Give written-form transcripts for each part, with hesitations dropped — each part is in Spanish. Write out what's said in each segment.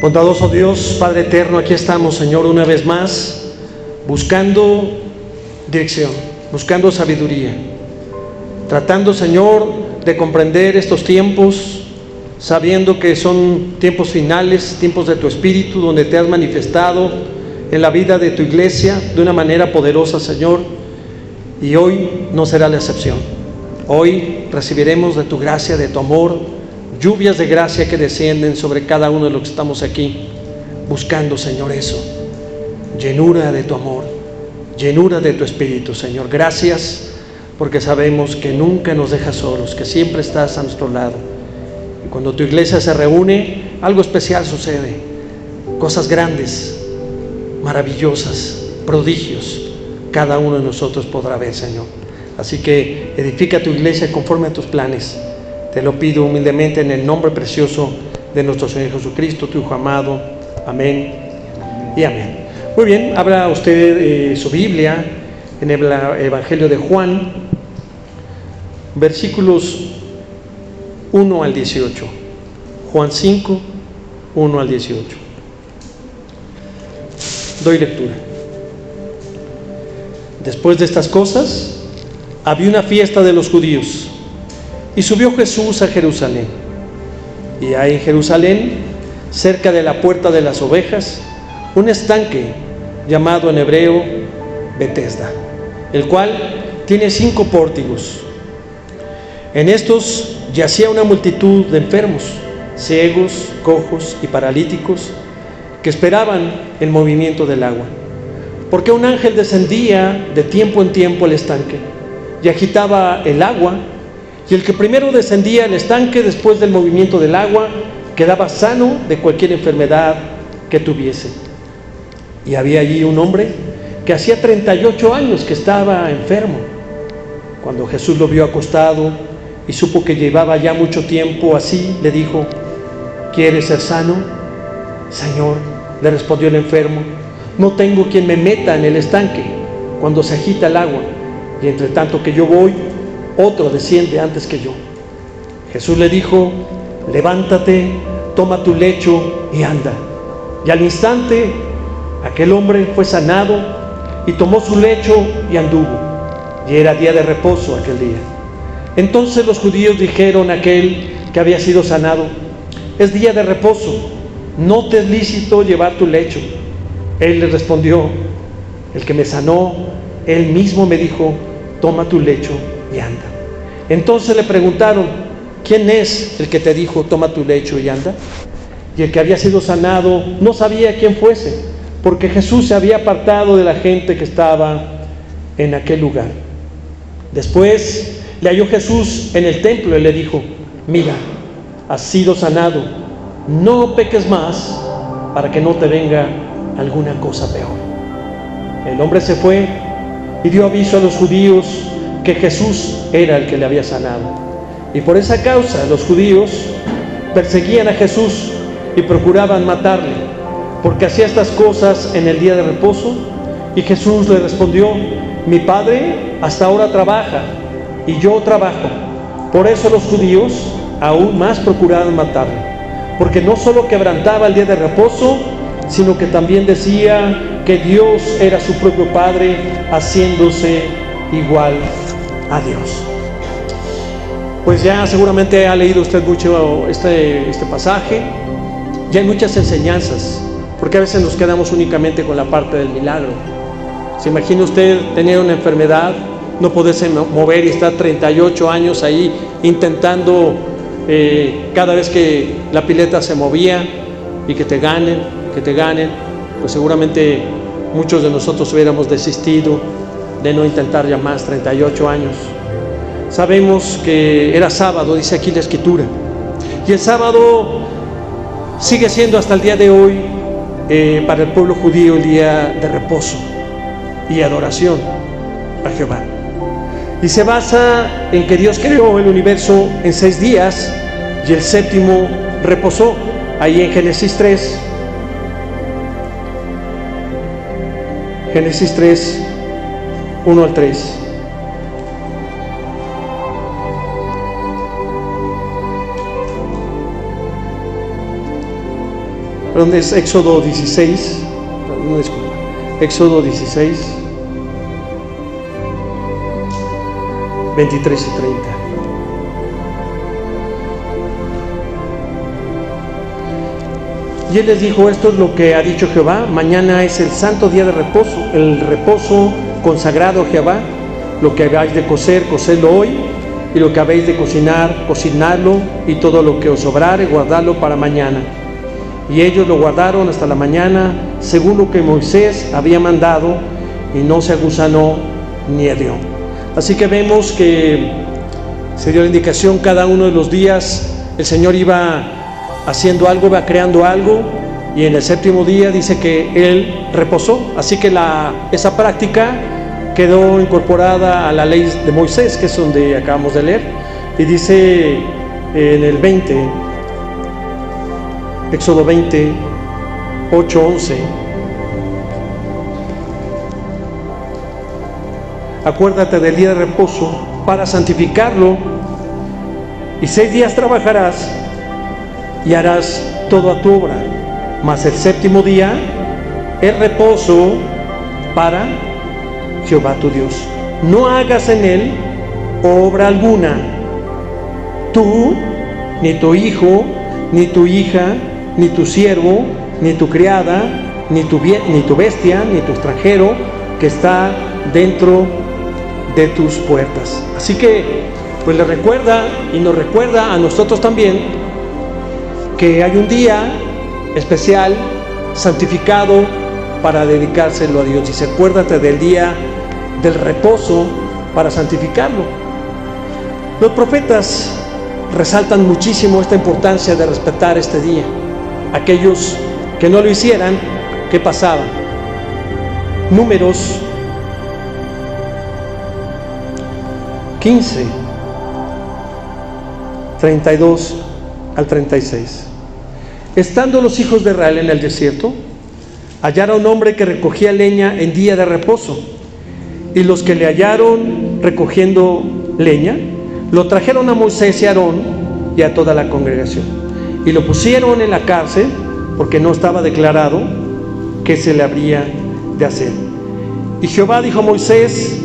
Bondadoso Dios, Padre eterno, aquí estamos, Señor, una vez más, buscando dirección, buscando sabiduría, tratando, Señor, de comprender estos tiempos, sabiendo que son tiempos finales, tiempos de tu Espíritu, donde te has manifestado en la vida de tu iglesia de una manera poderosa, Señor, y hoy no será la excepción. Hoy recibiremos de tu gracia, de tu amor, lluvias de gracia que descienden sobre cada uno de los que estamos aquí, buscando, Señor, eso, llenura de tu amor, llenura de tu Espíritu, Señor. Gracias, porque sabemos que nunca nos dejas solos, que siempre estás a nuestro lado. Y cuando tu iglesia se reúne, algo especial sucede, cosas grandes, maravillosas, prodigios, cada uno de nosotros podrá ver, Señor. Así que edifica tu iglesia conforme a tus planes. Te lo pido humildemente en el nombre precioso de nuestro Señor Jesucristo, tu Hijo amado. Amén y amén. Muy bien, abra usted su Biblia en el Evangelio de Juan, versículos 1 al 18. Juan 5, 1 al 18. Doy lectura. Después de estas cosas, había una fiesta de los judíos. Y subió Jesús a Jerusalén. Y hay en Jerusalén, cerca de la puerta de las ovejas, un estanque llamado en hebreo Betesda, el cual tiene 5 pórticos. En estos yacía una multitud de enfermos, ciegos, cojos y paralíticos, que esperaban el movimiento del agua. Porque un ángel descendía de tiempo en tiempo al estanque y agitaba el agua. Y el que primero descendía al estanque después del movimiento del agua quedaba sano de cualquier enfermedad que tuviese. Y había allí un hombre que hacía 38 años que estaba enfermo. Cuando Jesús lo vio acostado y supo que llevaba ya mucho tiempo así, le dijo: ¿quieres ser sano? Señor, le respondió el enfermo, no tengo quien me meta en el estanque cuando se agita el agua, y entre tanto que yo voy, otro desciende antes que yo. Jesús le dijo: levántate, toma tu lecho y anda. Y al instante aquel hombre fue sanado y tomó su lecho y anduvo. Y era día de reposo aquel día. Entonces los judíos dijeron a aquel que había sido sanado: es día de reposo, no te es lícito llevar tu lecho. Él le respondió: el que me sanó, él mismo me dijo: toma tu lecho y anda. Entonces le preguntaron: ¿quién es el que te dijo toma tu lecho y anda? Y el que había sido sanado no sabía quién fuese, porque Jesús se había apartado de la gente que estaba en aquel lugar. Después le halló Jesús en el templo y le dijo: mira, has sido sanado, no peques más para que no te venga alguna cosa peor. El hombre se fue y dio aviso a los judíos que Jesús era el que le había sanado. Y por esa causa los judíos perseguían a Jesús y procuraban matarle, porque hacía estas cosas en el día de reposo. Y Jesús le respondió: mi Padre hasta ahora trabaja y yo trabajo. Por eso los judíos aún más procuraban matarle, porque no solo quebrantaba el día de reposo, sino que también decía que Dios era su propio Padre, haciéndose igual a Dios. Pues ya seguramente ha leído usted mucho este pasaje. Ya hay muchas enseñanzas, porque a veces nos quedamos únicamente con la parte del milagro. ¿Se imagina usted tener una enfermedad, no poderse mover y estar 38 años ahí intentando cada vez que la pileta se movía y que te ganen? Pues seguramente muchos de nosotros hubiéramos desistido de no intentar ya más, 38 años. Sabemos que era sábado, dice aquí la Escritura, y el sábado sigue siendo hasta el día de hoy para el pueblo judío el día de reposo y adoración a Jehová. Y se basa en que Dios creó el universo en 6 días y el séptimo reposó. Ahí en Génesis 3, Génesis 3, 1 al 3. perdón, es Éxodo 16, no, disculpa, Éxodo 16, 23 y 30. Y él les dijo: esto es lo que ha dicho Jehová: mañana es el santo día de reposo, el reposo consagrado a Jehová. Lo que habéis de cocer, cocedlo hoy, y lo que habéis de cocinar, cocinadlo, y todo lo que os sobrare, guardadlo para mañana. Y ellos lo guardaron hasta la mañana, según lo que Moisés había mandado, y no se agusanó ni hedió. Así que vemos que se dio la indicación: cada uno de los días el Señor iba haciendo algo, iba creando algo, y en el séptimo día dice que Él reposó. Así que esa práctica quedó incorporada a la ley de Moisés, que es donde acabamos de leer, y dice en el 20, Éxodo 20, 8, 11: acuérdate del día de reposo para santificarlo, y 6 días trabajarás y harás toda tu obra, mas el séptimo día es reposo para Jehová tu Dios. No hagas en él obra alguna, tú, ni tu hijo, ni tu hija, ni tu siervo, ni tu criada, ni tu bestia, ni tu extranjero que está dentro de tus puertas. Así que pues le recuerda, y nos recuerda a nosotros también, que hay un día especial, santificado, para dedicárselo a Dios. Dice: acuérdate del día del reposo para santificarlo. Los profetas resaltan muchísimo esta importancia de respetar este día. Aquellos que no lo hicieran, ¿qué pasaba? Números 15, 32 al 36. Estando los hijos de Israel en el desierto, hallaron a un hombre que recogía leña en día de reposo, y los que le hallaron recogiendo leña lo trajeron a Moisés y a Aarón y a toda la congregación, y lo pusieron en la cárcel, porque no estaba declarado qué se le habría de hacer. Y Jehová dijo a Moisés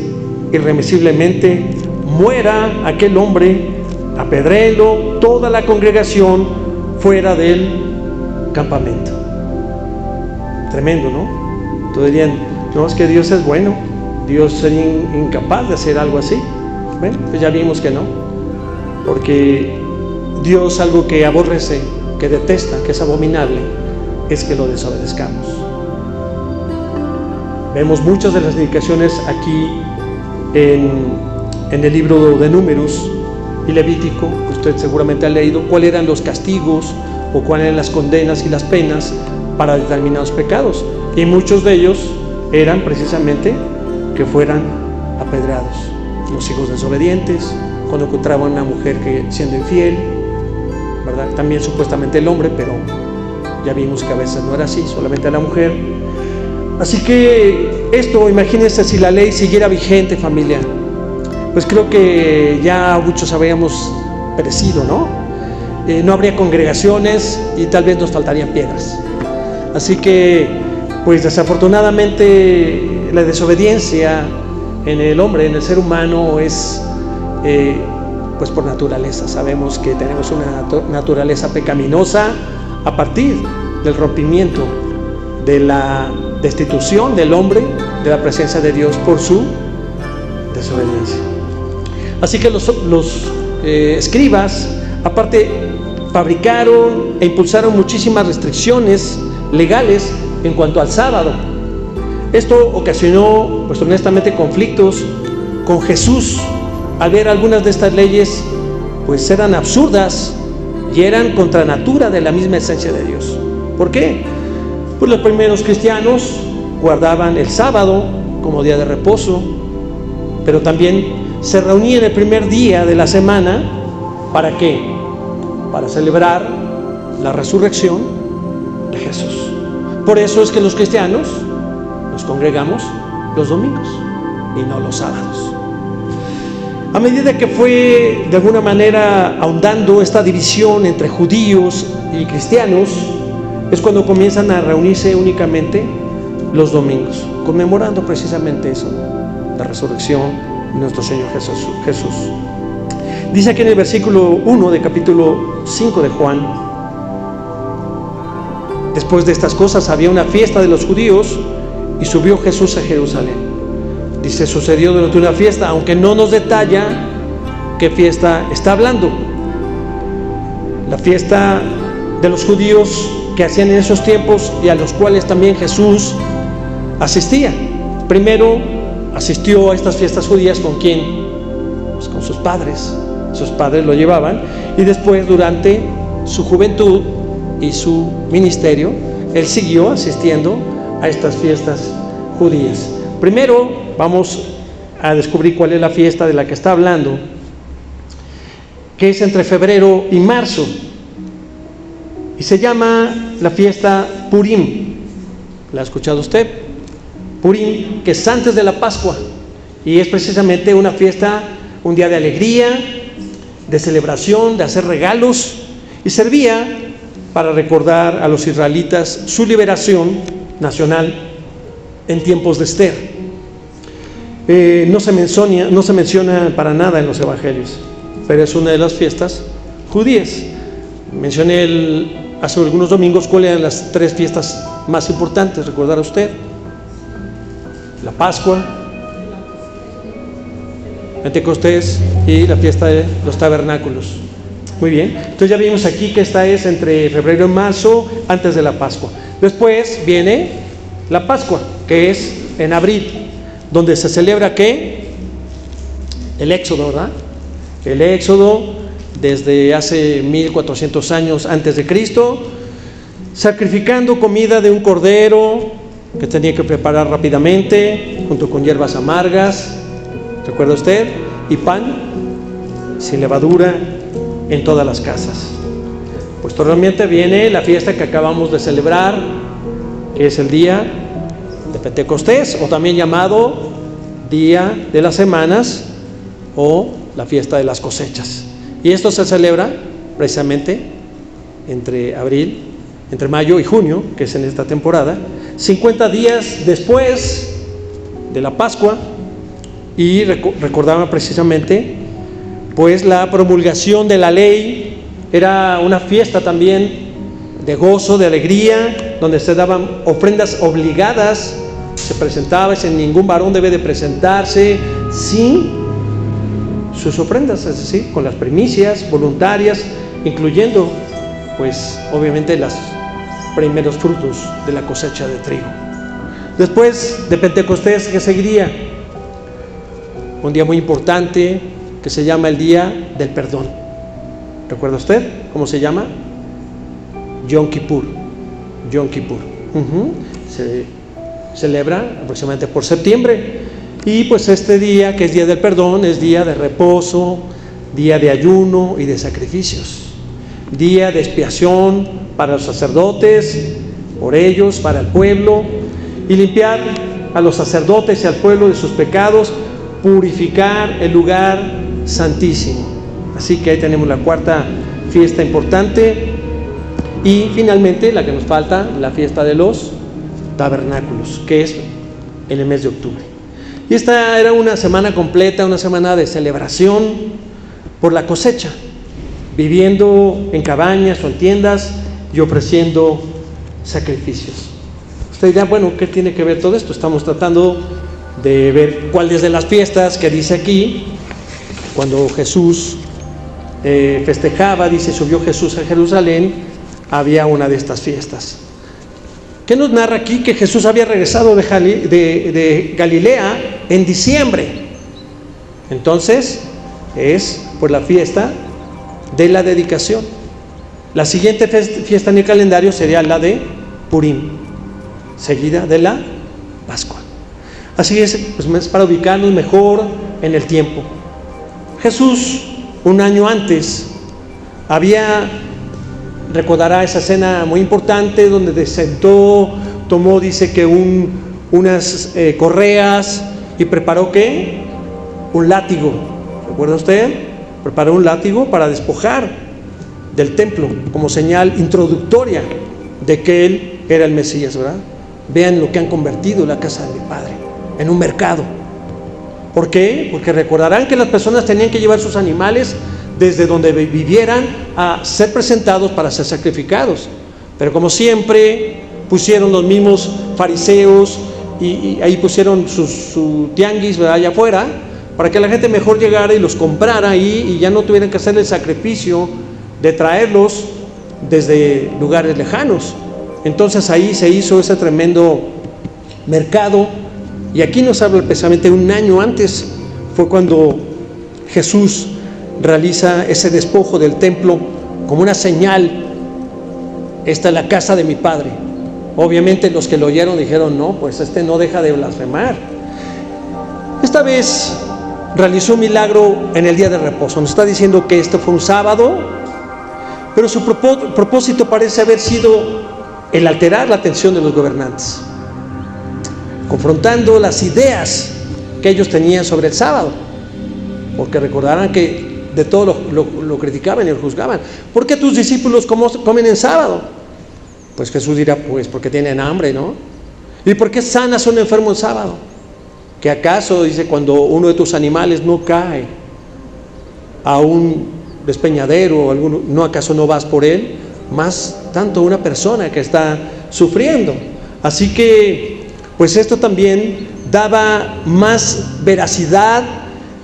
irremisiblemente: muera aquel hombre, apedréelo toda la congregación fuera del campamento. Tremendo, ¿no? Todos dirían: no, es que Dios es bueno, Dios sería incapaz de hacer algo así. Bueno, pues ya vimos que no, porque Dios, algo que aborrece, que detesta, que es abominable, es que lo desobedezcamos. Vemos muchas de las indicaciones aquí en el libro de Números y Levítico. Usted seguramente ha leído cuáles eran los castigos o cuáles eran las condenas y las penas para determinados pecados, y muchos de ellos eran precisamente que fueran apedreados. Los hijos desobedientes, cuando encontraban a una mujer que siendo infiel, ¿verdad? También supuestamente el hombre, pero ya vimos que a veces no era así, solamente la mujer. Así que esto, imagínense si la ley siguiera vigente, familia, pues creo que ya muchos habríamos perecido, ¿no? No habría congregaciones y tal vez nos faltarían piedras. Así que, pues desafortunadamente, la desobediencia en el hombre, en el ser humano, es pues por naturaleza. Sabemos que tenemos una naturaleza pecaminosa a partir del rompimiento, de la destitución del hombre de la presencia de Dios por su desobediencia. Así que los escribas, aparte, fabricaron e impulsaron muchísimas restricciones legales en cuanto al sábado. Esto ocasionó, pues honestamente, conflictos con Jesús, al ver algunas de estas leyes pues eran absurdas y eran contra natura de la misma esencia de Dios. ¿Por qué? Pues los primeros cristianos guardaban el sábado como día de reposo, pero también se reunían el primer día de la semana. ¿Para qué? Para celebrar la resurrección de Jesús. Por eso es que los cristianos nos congregamos los domingos y no los sábados. A medida que fue de alguna manera ahondando esta división entre judíos y cristianos, es cuando comienzan a reunirse únicamente los domingos, conmemorando precisamente eso, la resurrección de nuestro Señor Jesús. Dice aquí en el versículo 1 de capítulo 5 de Juan: después de estas cosas había una fiesta de los judíos y subió Jesús a Jerusalén. Dice, sucedió durante una fiesta, aunque no nos detalla qué fiesta está hablando. La fiesta de los judíos que hacían en esos tiempos y a los cuales también Jesús asistía. Primero asistió a estas fiestas judías ¿con quién? Pues con sus padres. Sus padres lo llevaban, y después, durante su juventud y su ministerio, él siguió asistiendo a estas fiestas judías. Primero vamos a descubrir cuál es la fiesta de la que está hablando, que es entre febrero y marzo, y se llama la fiesta Purim. ¿La ha escuchado usted? Purim, que es antes de la Pascua, y es precisamente una fiesta, un día de alegría, de celebración, de hacer regalos, y servía para recordar a los israelitas su liberación nacional en tiempos de Esther. No se menciona para nada en los evangelios, pero es una de las fiestas judías. Mencioné hace algunos domingos cuáles eran las tres fiestas más importantes, ¿recordará usted? La Pascua, Pentecostés y la fiesta de los tabernáculos. Muy bien, entonces ya vimos aquí que esta es entre febrero y marzo, antes de la Pascua. Después viene la Pascua, que es en abril, donde se celebra ¿qué? El Éxodo, ¿verdad? El Éxodo, desde hace 1400 años antes de Cristo, sacrificando comida de un cordero que tenía que preparar rápidamente, junto con hierbas amargas, ¿recuerda usted? Y pan sin levadura en todas las casas. Posteriormente viene la fiesta que acabamos de celebrar, que es el día de Pentecostés, o también llamado Día de las Semanas, o la fiesta de las cosechas. Y esto se celebra precisamente entre mayo y junio, que es en esta temporada, 50 días después de la Pascua, y recordaba precisamente pues la promulgación de la ley. Era una fiesta también de gozo, de alegría, donde se daban ofrendas obligadas, se presentaba, ningún varón debe de presentarse sin sus ofrendas, es decir, con las primicias voluntarias, incluyendo pues obviamente los primeros frutos de la cosecha de trigo. Después de Pentecostés, ¿qué seguiría? Un día muy importante que se llama el Día del Perdón. ¿Recuerda usted cómo se llama? Yom Kippur. Yom Kippur. Se celebra aproximadamente por septiembre. Y pues este día, que es Día del Perdón, es día de reposo, día de ayuno y de sacrificios. Día de expiación para los sacerdotes, por ellos, para el pueblo, y limpiar a los sacerdotes y al pueblo de sus pecados, purificar el lugar santísimo. Así que ahí tenemos la cuarta fiesta importante. Y finalmente la que nos falta, la fiesta de los tabernáculos, que es en el mes de octubre. Y esta era una semana completa, una semana de celebración por la cosecha, viviendo en cabañas o en tiendas y ofreciendo sacrificios. Usted dirá, bueno, ¿qué tiene que ver todo esto? Estamos tratando de ver cuáles de las fiestas que dice aquí. Cuando Jesús festejaba, dice, subió Jesús a Jerusalén, había una de estas fiestas. ¿Qué nos narra aquí? Que Jesús había regresado de Galilea en diciembre. Entonces es por la fiesta de la dedicación. La siguiente fiesta en el calendario sería la de Purim, seguida de la Pascua. Así es, pues es para ubicarnos mejor en el tiempo. Jesús, un año antes, recordará esa escena muy importante donde se sentó, tomó, dice que unas correas y preparó ¿qué? Un látigo. ¿Recuerda usted? Preparó un látigo para despojar del templo como señal introductoria de que Él era el Mesías, ¿verdad? Vean lo que han convertido la casa de mi Padre en un mercado. ¿Por qué? Porque recordarán que las personas tenían que llevar sus animales desde donde vivieran a ser presentados para ser sacrificados. Pero como siempre pusieron los mismos fariseos y ahí pusieron su tianguis, ¿verdad?, allá afuera, para que la gente mejor llegara y los comprara ahí y ya no tuvieran que hacer el sacrificio de traerlos desde lugares lejanos. Entonces ahí se hizo ese tremendo mercado. Y aquí nos habla precisamente un año antes, fue cuando Jesús realiza ese despojo del templo como una señal. Esta es la casa de mi Padre. Obviamente los que lo oyeron dijeron, no, pues no deja de blasfemar. Esta vez realizó un milagro en el día de reposo. Nos está diciendo que esto fue un sábado, pero su propósito parece haber sido el alterar la atención de los gobernantes, confrontando las ideas que ellos tenían sobre el sábado, porque recordarán que de todo lo criticaban y lo juzgaban. ¿Por qué tus discípulos comen en sábado? Pues Jesús dirá, pues porque tienen hambre, ¿no? ¿Y por qué sanas a un enfermo en sábado? ¿Que acaso, dice, cuando uno de tus animales no cae a un despeñadero o alguno, no acaso no vas por él? Más tanto una persona que está sufriendo. Así que pues esto también daba más veracidad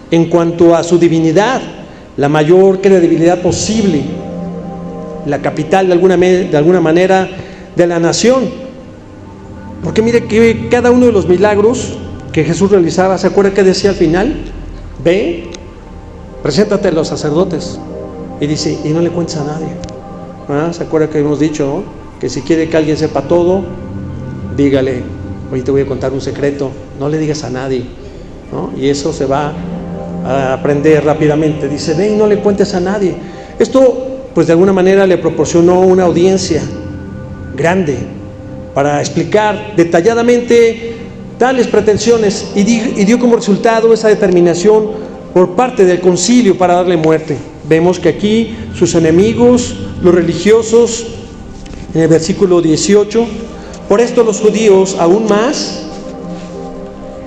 en cuanto a su divinidad, la mayor credibilidad posible, la capital de alguna manera de la nación. Porque mire que cada uno de los milagros que Jesús realizaba, ¿se acuerda que decía al final? Ve, preséntate a los sacerdotes, y dice, y no le cuentes a nadie. ¿Se acuerda que hemos dicho, ¿no?, que si quiere que alguien sepa todo, dígale, hoy te voy a contar un secreto, no le digas a nadie, ¿no? Y eso se va a aprender rápidamente. Dice, ve y no le cuentes a nadie. Esto pues de alguna manera le proporcionó una audiencia grande para explicar detalladamente tales pretensiones, y dio como resultado esa determinación por parte del concilio para darle muerte. Vemos que aquí sus enemigos, los religiosos, en el versículo 18, por esto los judíos aún más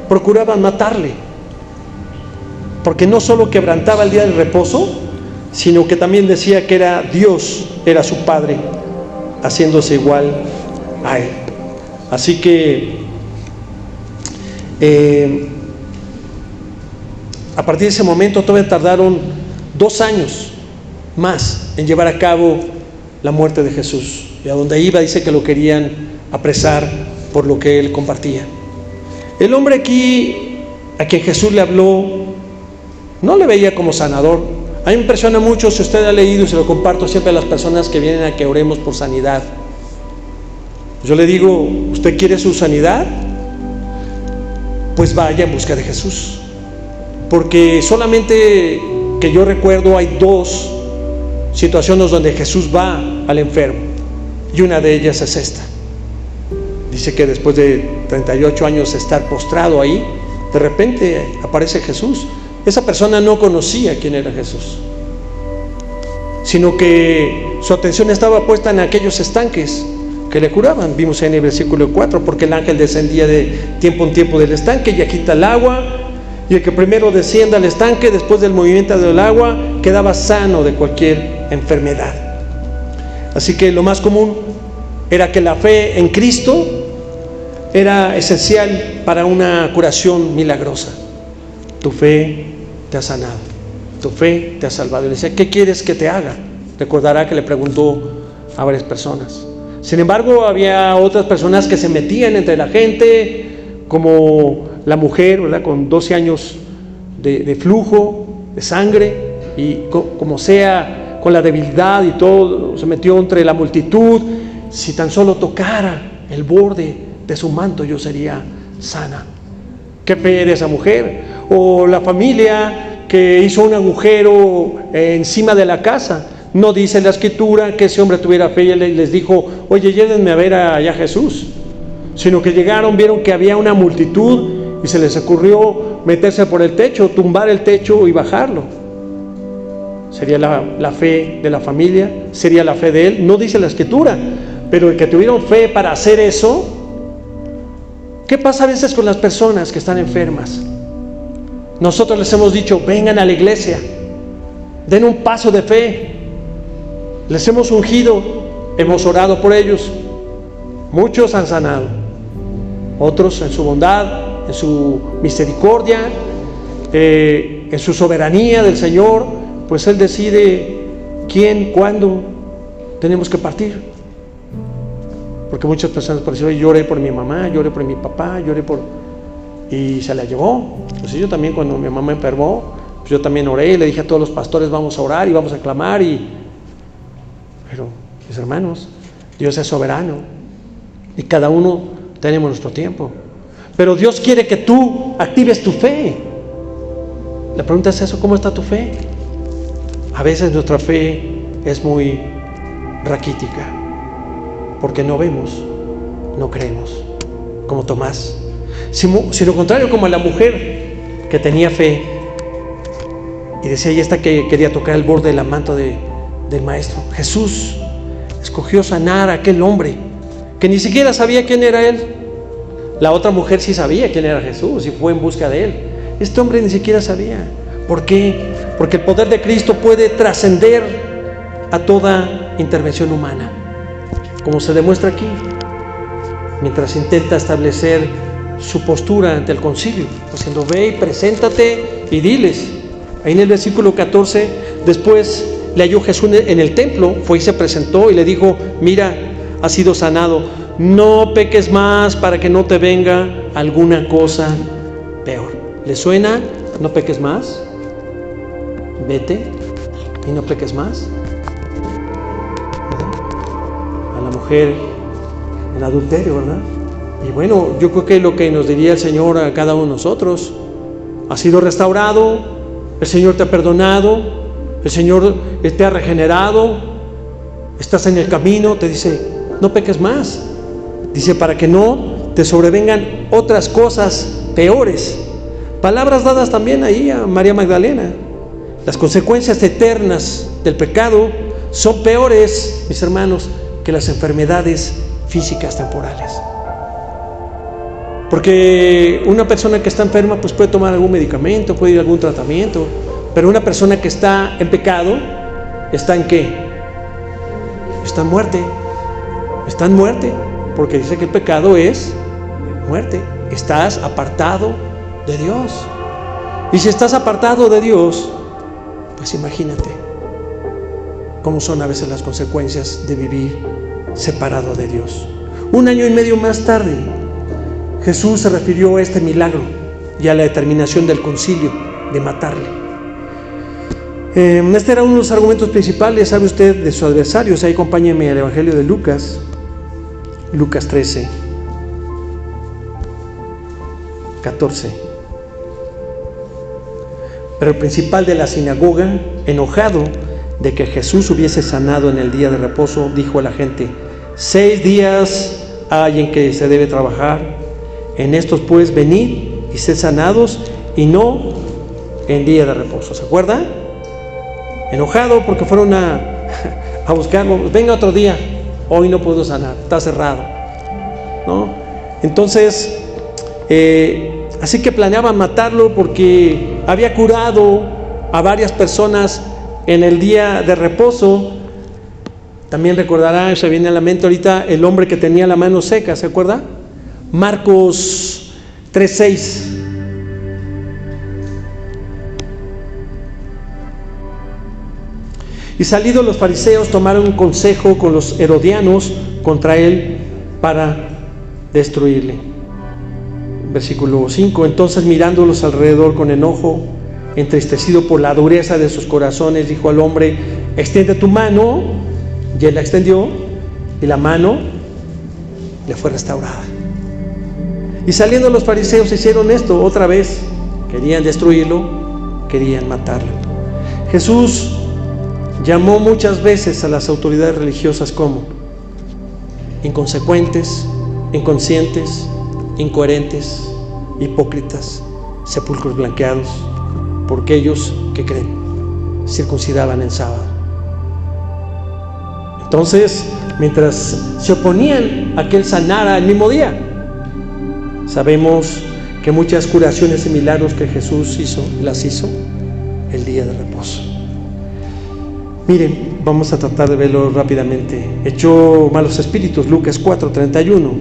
procuraban matarle, porque no solo quebrantaba el día del reposo, sino que también decía que era Dios, era su Padre, haciéndose igual a Él. Así que a partir de ese momento todavía tardaron 2 años más en llevar a cabo la muerte de Jesús, y a donde iba dice que lo querían apresar por lo que Él compartía. El hombre aquí a quien Jesús le habló no le veía como sanador. A mí me impresiona mucho, si usted ha leído, y se lo comparto siempre a las personas que vienen a que oremos por sanidad. Yo le digo, ¿usted quiere su sanidad? Pues vaya en busca de Jesús, porque solamente que yo recuerdo hay 2 situaciones donde Jesús va al enfermo, y una de ellas es esta. Dice que después de 38 años de estar postrado ahí, de repente aparece Jesús. Esa persona no conocía quién era Jesús, sino que su atención estaba puesta en aquellos estanques que le curaban. Vimos en el versículo 4, porque el ángel descendía de tiempo en tiempo del estanque y agita el agua, y el que primero descienda al estanque después del movimiento del agua quedaba sano de cualquier enfermedad. Así que lo más común era que la fe en Cristo era esencial para una curación milagrosa. Tu fe te ha sanado, tu fe te ha salvado. Y le decía, ¿qué quieres que te haga? Recordará que le preguntó a varias personas. Sin embargo, había otras personas que se metían entre la gente, como la mujer, ¿verdad?, con 12 años de flujo de sangre, y como sea, con la debilidad y todo, se metió entre la multitud. Si tan solo tocara el borde de su manto, yo sería sana. ¿Qué fe de esa mujer? O la familia que hizo un agujero encima de la casa. No dice la escritura que ese hombre tuviera fe y les dijo, oye, llévenme a ver allá a Jesús, sino que llegaron, vieron que había una multitud y se les ocurrió meterse por el techo, tumbar el techo y bajarlo. Sería la fe de la familia, sería la fe de él. No dice la escritura, pero que tuvieron fe para hacer eso. ¿Qué pasa a veces con las personas que están enfermas? Nosotros les hemos dicho, vengan a la iglesia, den un paso de fe. Les hemos ungido, hemos orado por ellos. Muchos han sanado, otros en su bondad, en su misericordia, en su soberanía del Señor, pues Él decide quién, cuándo tenemos que partir. Porque muchas personas por decir, yo oré por mi mamá, yo oré por mi papá, yo oré por... y se la llevó. Pues yo también, cuando mi mamá enfermó, pues yo también oré y le dije a todos los pastores, vamos a orar y vamos a clamar. Pero, mis hermanos, Dios es soberano y cada uno tenemos nuestro tiempo. Pero Dios quiere que tú actives tu fe. La pregunta es eso, ¿cómo está tu fe? A veces nuestra fe es muy raquítica, porque no vemos, no creemos, como Tomás. Si lo contrario, como la mujer que tenía fe y decía, y esta que quería tocar el borde del manto del maestro. Jesús escogió sanar a aquel hombre que ni siquiera sabía quién era él. La otra mujer sí sabía quién era Jesús y fue en busca de él. Este hombre ni siquiera sabía. ¿Por qué? Porque el poder de Cristo puede trascender a toda intervención humana, como se demuestra aquí, mientras intenta establecer su postura ante el concilio, diciendo, ve y preséntate y diles. Ahí en el versículo 14, después le halló Jesús en el templo, fue y se presentó y le dijo, mira, has sido sanado, no peques más para que no te venga alguna cosa peor. ¿Le suena? No peques más, vete y no peques más. A la mujer en adulterio, ¿verdad? Y bueno, yo creo que lo que nos diría el Señor a cada uno de nosotros, has sido restaurado, el Señor te ha perdonado, el Señor te ha regenerado, estás en el camino, te dice, no peques más. Dice, para que no te sobrevengan otras cosas peores. Palabras dadas también ahí a María Magdalena. Las consecuencias eternas del pecado son peores, mis hermanos, que las enfermedades físicas temporales. Porque una persona que está enferma pues puede tomar algún medicamento, puede ir a algún tratamiento, pero una persona que está en pecado, ¿está en qué? Está en muerte. Está en muerte, porque dice que el pecado es muerte. Estás apartado de Dios. Y si estás apartado de Dios, pues imagínate cómo son a veces las consecuencias de vivir separado de Dios. 1 año y medio más tarde, Jesús se refirió a este milagro y a la determinación del concilio de matarle. Este era uno de los argumentos principales, sabe usted, de sus adversarios. Ahí acompáñeme al Evangelio de Lucas, Lucas 13, 14. Pero el principal de la sinagoga, enojado de que Jesús hubiese sanado en el día de reposo, dijo a la gente, 6 días hay en que se debe trabajar, en estos pues venid y sed sanados, y no en día de reposo. ¿Se acuerda? Enojado porque fueron a buscarlo. Venga otro día, hoy no puedo sanar, está cerrado, ¿no? Entonces, así que planeaban matarlo porque había curado a varias personas en el día de reposo. También recordará, se viene a la mente ahorita, el hombre que tenía la mano seca, ¿se acuerda? Marcos 3:6. Y salidos los fariseos tomaron un consejo con los herodianos contra él para destruirle. Versículo 5. Entonces, mirándolos alrededor con enojo, entristecido por la dureza de sus corazones, dijo al hombre, extiende tu mano. Y él la extendió y la mano le fue restaurada. Y saliendo los fariseos hicieron esto otra vez. Querían destruirlo, querían matarlo. Jesús llamó muchas veces a las autoridades religiosas como inconsecuentes, inconscientes, incoherentes, hipócritas, sepulcros blanqueados, porque ellos, ¿qué creen? Circuncidaban en sábado. Entonces, mientras se oponían a que Él sanara el mismo día. Sabemos que muchas curaciones y milagros que Jesús las hizo el día de reposo. Miren, vamos a tratar de verlo rápidamente. Echó malos espíritus, Lucas 4:31.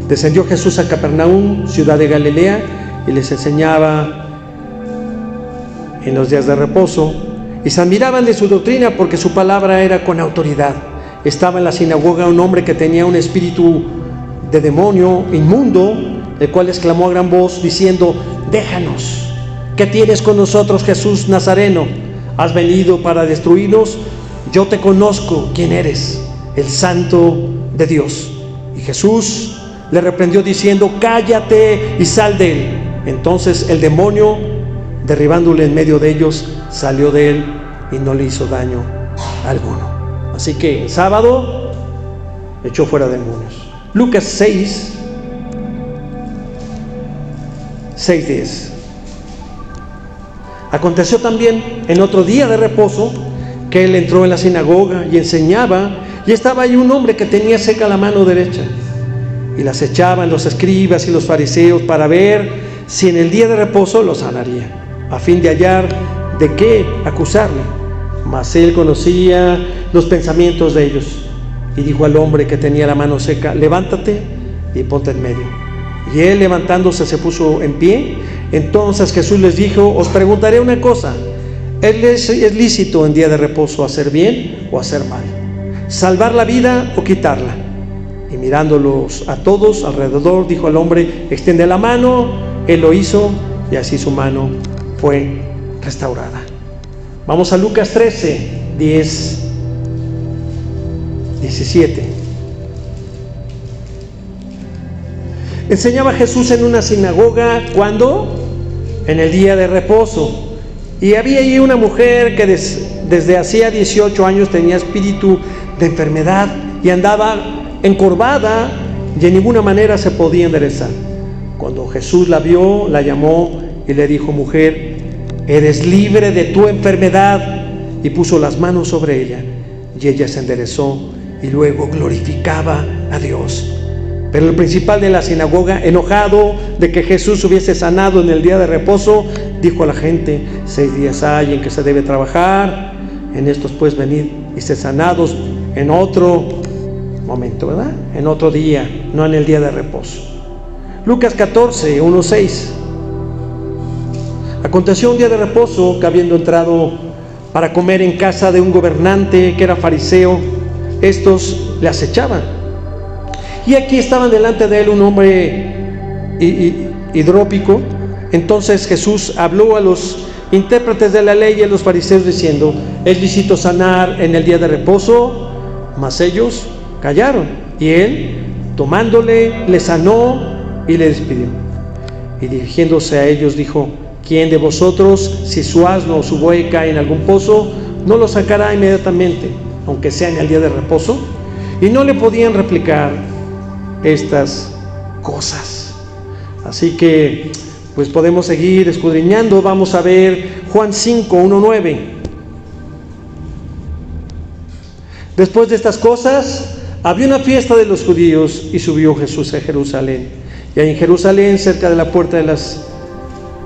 Descendió Jesús a Capernaum, ciudad de Galilea, y les enseñaba en los días de reposo, y se admiraban de su doctrina porque su palabra era con autoridad. Estaba en la sinagoga un hombre que tenía un espíritu de demonio inmundo, el cual exclamó a gran voz diciendo: déjanos, ¿qué tienes con nosotros, Jesús Nazareno? ¿Has venido para destruirnos? Yo te conozco quién eres, el Santo de Dios. Y Jesús le reprendió diciendo: cállate y sal de él. Entonces el demonio, derribándole en medio de ellos, salió de él y no le hizo daño alguno. Así que el sábado echó fuera demonios. Lucas 6:10. Aconteció también en otro día de reposo que él entró en la sinagoga y enseñaba, y estaba ahí un hombre que tenía seca la mano derecha, y las echaban los escribas y los fariseos para ver si en el día de reposo lo sanaría, a fin de hallar de qué acusarle. Mas él conocía los pensamientos de ellos, y dijo al hombre que tenía la mano seca: levántate y ponte en medio. Y él, levantándose, se puso en pie. Entonces Jesús les dijo: os preguntaré una cosa, ¿es lícito en día de reposo hacer bien o hacer mal? ¿Salvar la vida o quitarla? Y mirándolos a todos alrededor, dijo al hombre: extiende la mano. Él lo hizo, y así su mano fue restaurada. Vamos a Lucas 13:10-17. Enseñaba Jesús en una sinagoga, ¿cuándo? En el día de reposo. Y había allí una mujer que desde hacía 18 años tenía espíritu de enfermedad y andaba encorvada y en ninguna manera se podía enderezar. Cuando Jesús la vio, la llamó y le dijo: mujer, eres libre de tu enfermedad. Y puso las manos sobre ella, y ella se enderezó y luego glorificaba a Dios. Pero el principal de la sinagoga, enojado de que Jesús hubiese sanado en el día de reposo, dijo a la gente: 6 días hay en que se debe trabajar, en estos pues venid y sed sanados en otro momento, ¿verdad? En otro día, no en el día de reposo. Lucas 14:1-6. Aconteció un día de reposo que, habiendo entrado para comer en casa de un gobernante que era fariseo, estos le acechaban. Y aquí estaban delante de él un hombre hidrópico. Entonces Jesús habló a los intérpretes de la ley y a los fariseos diciendo: ¿es lícito sanar en el día de reposo? Mas ellos callaron. Y él, tomándole, le sanó y le despidió. Y dirigiéndose a ellos dijo: ¿quién de vosotros, si su asno o su buey cae en algún pozo, no lo sacará inmediatamente, aunque sea en el día de reposo? Y no le podían replicar estas cosas. Así que pues podemos seguir escudriñando. Vamos a ver Juan 5:1-9. Después de estas cosas, había una fiesta de los judíos y subió Jesús a Jerusalén. Y ahí en Jerusalén, cerca de la puerta de las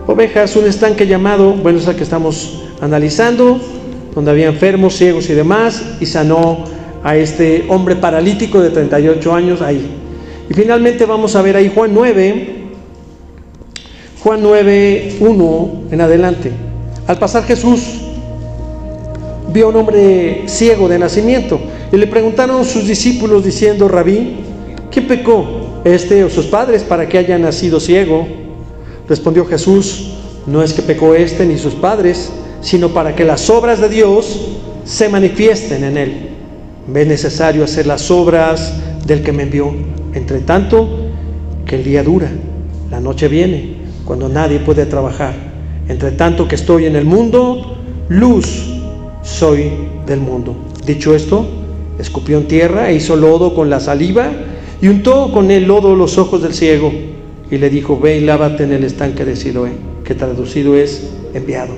ovejas, un estanque llamado, bueno, es el que estamos analizando, donde había enfermos, ciegos y demás, y sanó a este hombre paralítico de 38 años ahí. Y finalmente vamos a ver ahí Juan 9:1 en adelante. Al pasar Jesús vio a un hombre ciego de nacimiento, y le preguntaron sus discípulos diciendo: Rabí, ¿quién pecó, este o sus padres, para que haya nacido ciego? Respondió Jesús: no es que pecó este ni sus padres, sino para que las obras de Dios se manifiesten en él. Me es necesario hacer las obras del que me envió. Entre tanto que el día dura, la noche viene, cuando nadie puede trabajar. Entre tanto que estoy en el mundo, luz soy del mundo. Dicho esto, escupió en tierra e hizo lodo con la saliva y untó con el lodo los ojos del ciego. Y le dijo: ve y lávate en el estanque de Siloé, que traducido es enviado.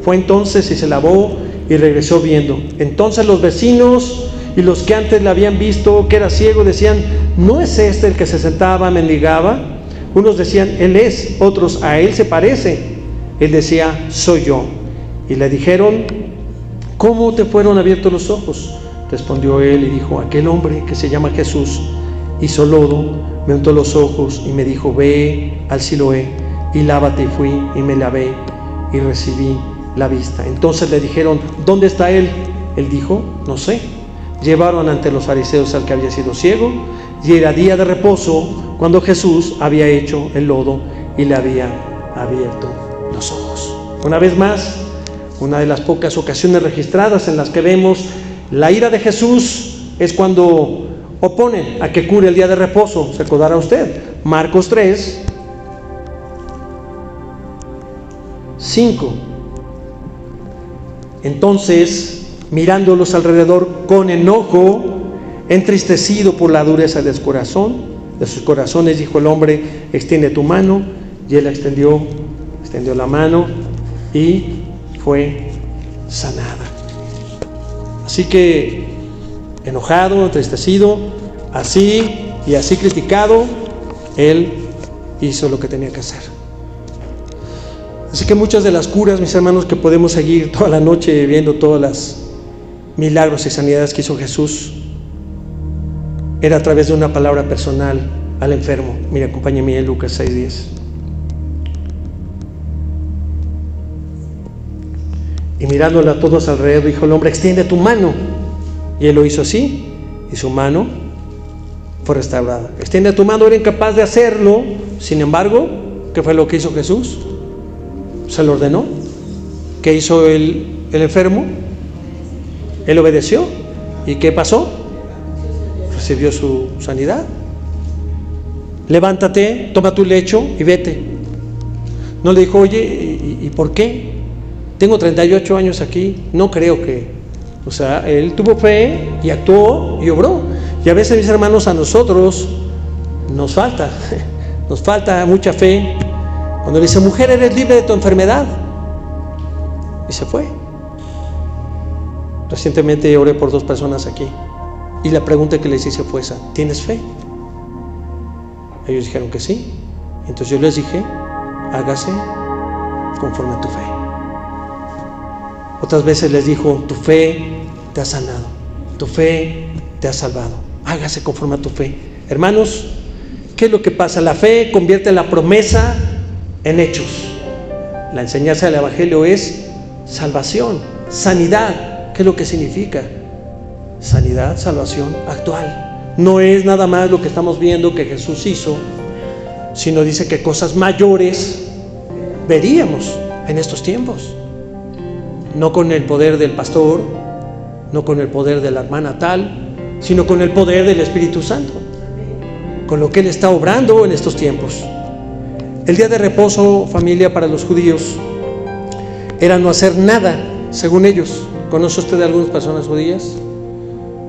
Fue entonces y se lavó y regresó viendo. Entonces los vecinos y los que antes le habían visto que era ciego decían: ¿no es este el que se sentaba, mendigaba? Unos decían: él es, otros: a él se parece. Él decía: soy yo. Y le dijeron: ¿cómo te fueron abiertos los ojos? Respondió él y dijo: aquel hombre que se llama Jesús hizo lodo, me untó los ojos y me dijo: ve al Siloé y lávate. Y fui y me lavé y recibí la vista. Entonces le dijeron: ¿dónde está él? Él dijo: no sé. Llevaron ante los fariseos al que había sido ciego, y era día de reposo cuando Jesús había hecho el lodo y le había abierto los ojos. Una vez más, una de las pocas ocasiones registradas en las que vemos la ira de Jesús es cuando oponen a que cure el día de reposo. Se acordará usted, Marcos 3, 5. Entonces, mirándolos alrededor con enojo, entristecido por la dureza de sus corazones, dijo el hombre: extiende tu mano. Y él extendió la mano y fue sanada. Así que, enojado, entristecido, así criticado, él hizo lo que tenía que hacer. Así que muchas de las curas, mis hermanos, que podemos seguir toda la noche viendo todas las milagros y sanidades que hizo Jesús, era a través de una palabra personal al enfermo. Mira, acompáñame en Lucas 6:10. Y mirándole a todos alrededor, dijo el hombre: extiende tu mano. Y él lo hizo así, y su mano fue restaurada. Extiende tu mano, era incapaz de hacerlo. Sin embargo, ¿qué fue lo que hizo Jesús? Se lo ordenó. ¿Qué hizo el enfermo? Él obedeció. ¿Y qué pasó? Recibió su sanidad. Levántate, toma tu lecho y vete. No le dijo: oye, ¿y por qué? Tengo 38 años aquí, no creo que... O sea, él tuvo fe y actuó y obró. Y a veces, mis hermanos, a nosotros nos falta mucha fe. Cuando le dice: mujer, eres libre de tu enfermedad. Y se fue. Recientemente oré por 2 personas aquí. Y la pregunta que les hice fue esa: ¿tienes fe? Ellos dijeron que sí. Entonces yo les dije: hágase conforme a tu fe. Otras veces les dijo: tu fe te ha sanado, tu fe te ha salvado, hágase conforme a tu fe. Hermanos, ¿qué es lo que pasa? La fe convierte la promesa en hechos. La enseñanza del Evangelio es salvación, sanidad. ¿Qué es lo que significa? Sanidad, salvación actual. No es nada más lo que estamos viendo que Jesús hizo, sino dice que cosas mayores veríamos en estos tiempos. No con el poder del pastor, no con el poder de la hermana tal, sino con el poder del Espíritu Santo, con lo que Él está obrando en estos tiempos. El día de reposo, familia, para los judíos era no hacer nada, según ellos. ¿Conoce usted de algunas personas judías?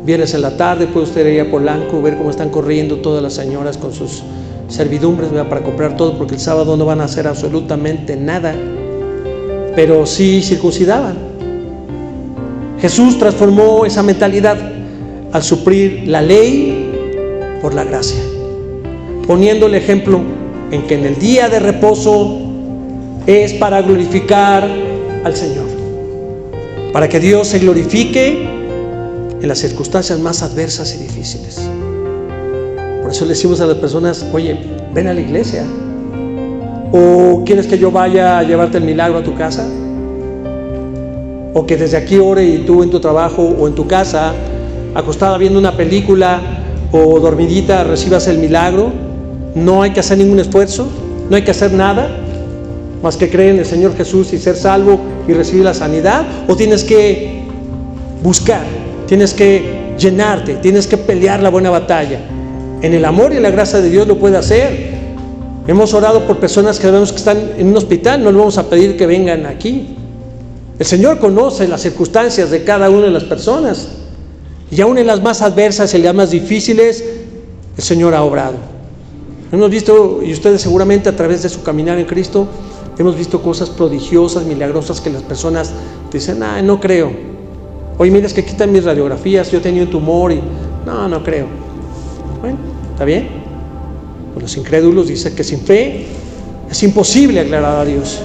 Viernes en la tarde puede usted ir a Polanco, ver cómo están corriendo todas las señoras con sus servidumbres, ¿verdad?, para comprar todo, porque el sábado no van a hacer absolutamente nada. Pero sí circuncidaban. Jesús transformó esa mentalidad al suplir la ley por la gracia, poniendo el ejemplo en que en el día de reposo es para glorificar al Señor, para que Dios se glorifique en las circunstancias más adversas y difíciles. Por eso le decimos a las personas: oye, ven a la iglesia. ¿O quieres que yo vaya a llevarte el milagro a tu casa? ¿O que desde aquí ore y tú en tu trabajo o en tu casa, acostada viendo una película o dormidita, recibas el milagro? No hay que hacer ningún esfuerzo, no hay que hacer nada más que creer en el Señor Jesús y ser salvo y recibir la sanidad. ¿O tienes que buscar, tienes que llenarte, tienes que pelear la buena batalla? En el amor y en la gracia de Dios lo puede hacer. Hemos orado por personas que sabemos que están en un hospital, no les vamos a pedir que vengan aquí. El Señor conoce las circunstancias de cada una de las personas, y aún en las más adversas y en las más difíciles, el Señor ha obrado. Hemos visto, y ustedes seguramente a través de su caminar en Cristo, Hemos visto cosas prodigiosas, milagrosas, que las personas dicen, no creo. Oye, mira, es que quitan mis radiografías, yo tenía un tumor y no creo. Bueno, ¿está bien? Pues los incrédulos dicen que sin fe es imposible agradar a Dios.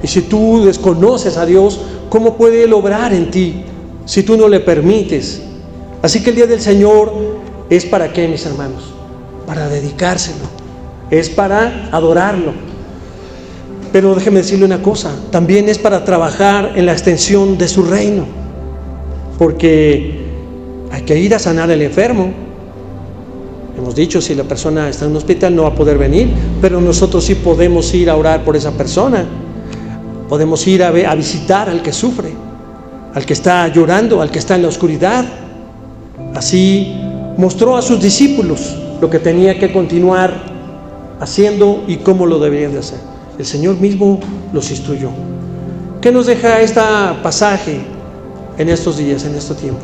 Y si tú desconoces a Dios, ¿cómo puede Él obrar en ti si tú no le permites? Así que el día del Señor es para qué, mis hermanos, para dedicárselo, es para adorarlo. Pero déjeme decirle una cosa, también es para trabajar en la extensión de su reino, porque hay que ir a sanar al enfermo. Hemos dicho, si la persona está en un hospital no va a poder venir, pero nosotros sí podemos ir a orar por esa persona. Podemos ir a visitar al que sufre, al que está llorando, al que está en la oscuridad. Así mostró a sus discípulos lo que tenía que continuar haciendo y cómo lo deberían de hacer. El Señor mismo los instruyó. ¿Qué nos deja este pasaje en estos días, en este tiempo,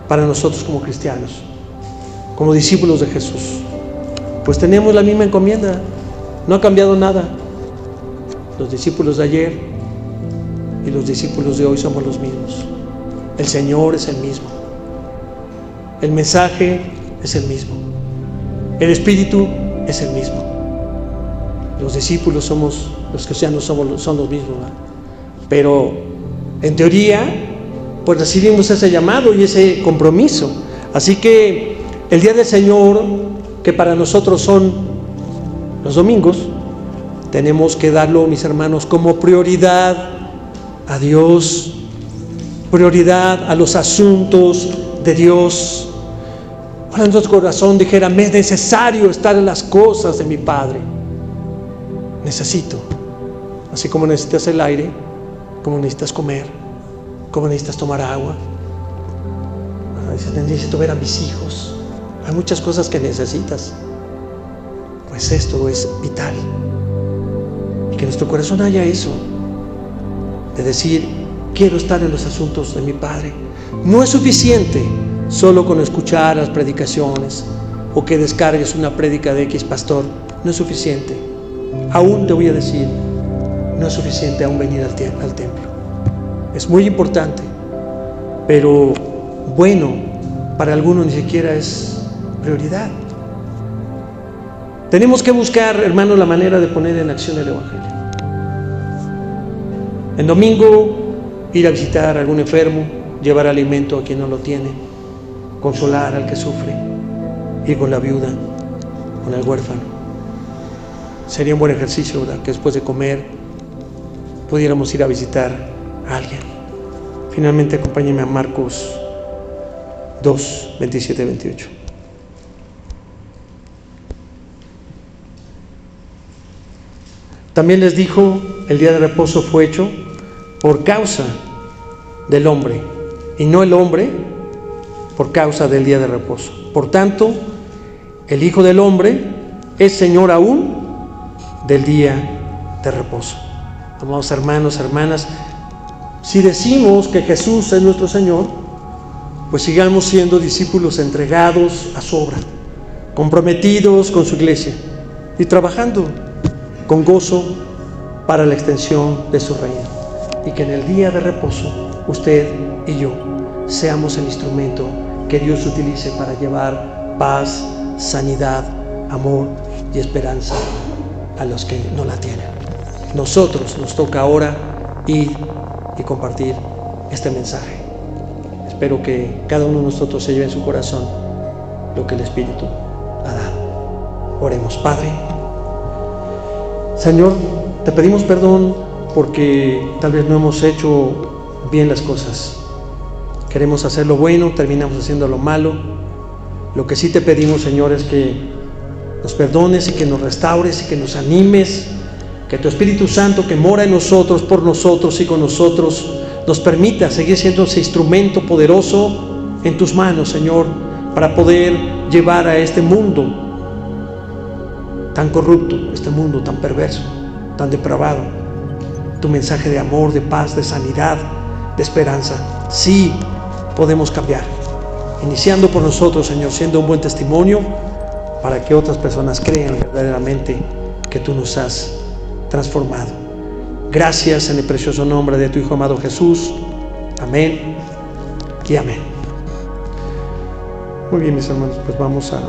para nosotros como cristianos, como discípulos de Jesús? Pues tenemos la misma encomienda, no ha cambiado nada. Los discípulos de ayer y los discípulos de hoy somos los mismos. El Señor es el mismo, el mensaje es el mismo, el Espíritu es el mismo. Los discípulos somos, los cristianos son los mismos, ¿verdad? Pero en teoría pues recibimos ese llamado y ese compromiso. Así que el día del Señor, que para nosotros son los domingos, tenemos que darlo, mis hermanos, como prioridad a Dios, prioridad a los asuntos de Dios. Ojalá nuestro corazón dijera, me es necesario estar en las cosas de mi Padre. Necesito, así como necesitas el aire, como necesitas comer, como necesitas tomar agua. Necesito ver a mis hijos. Hay muchas cosas que necesitas. Pues esto es vital. Y que en nuestro corazón haya eso, de decir, quiero estar en los asuntos de mi Padre. No es suficiente solo con escuchar las predicaciones o que descargues una prédica de X pastor. No es suficiente. Aún te voy a decir, no es suficiente aún venir al templo. Es muy importante, pero bueno, para algunos ni siquiera es prioridad. Tenemos que buscar, hermanos, la manera de poner en acción el Evangelio. En domingo, ir a visitar a algún enfermo, llevar alimento a quien no lo tiene, consolar al que sufre, ir con la viuda, con el huérfano. Sería un buen ejercicio, ¿verdad?, que después de comer pudiéramos ir a visitar a alguien. Finalmente, acompáñenme a Marcos 2, 27, 28. También les dijo, el día de reposo fue hecho por causa del hombre, y no el hombre por causa del día de reposo. Por tanto, el Hijo del Hombre es Señor aún del día de reposo. Amados hermanos, hermanas, si decimos que Jesús es nuestro Señor, pues sigamos siendo discípulos entregados a su obra, comprometidos con su iglesia y trabajando con gozo para la extensión de su reino. Y que en el día de reposo, usted y yo seamos el instrumento que Dios utilice para llevar paz, sanidad, amor y esperanza a los que no la tienen. Nosotros nos toca ahora ir y compartir este mensaje. Espero que cada uno de nosotros se lleve en su corazón lo que el Espíritu ha dado. Oremos. Padre, Señor, te pedimos perdón porque tal vez no hemos hecho bien las cosas. Queremos hacer lo bueno, terminamos haciendo lo malo. Lo que sí te pedimos, Señor, es que nos perdones y que nos restaures y que nos animes, que tu Espíritu Santo que mora en nosotros, por nosotros y con nosotros, nos permita seguir siendo ese instrumento poderoso en tus manos, Señor, para poder llevar a este mundo tan corrupto, este mundo tan perverso, tan depravado, tu mensaje de amor, de paz, de sanidad, de esperanza. Sí, podemos cambiar, iniciando por nosotros, Señor, siendo un buen testimonio para que otras personas crean verdaderamente que tú nos has transformado Gracias en el precioso nombre de tu Hijo amado Jesús. Amén y amén. Muy bien, mis hermanos, pues vamos a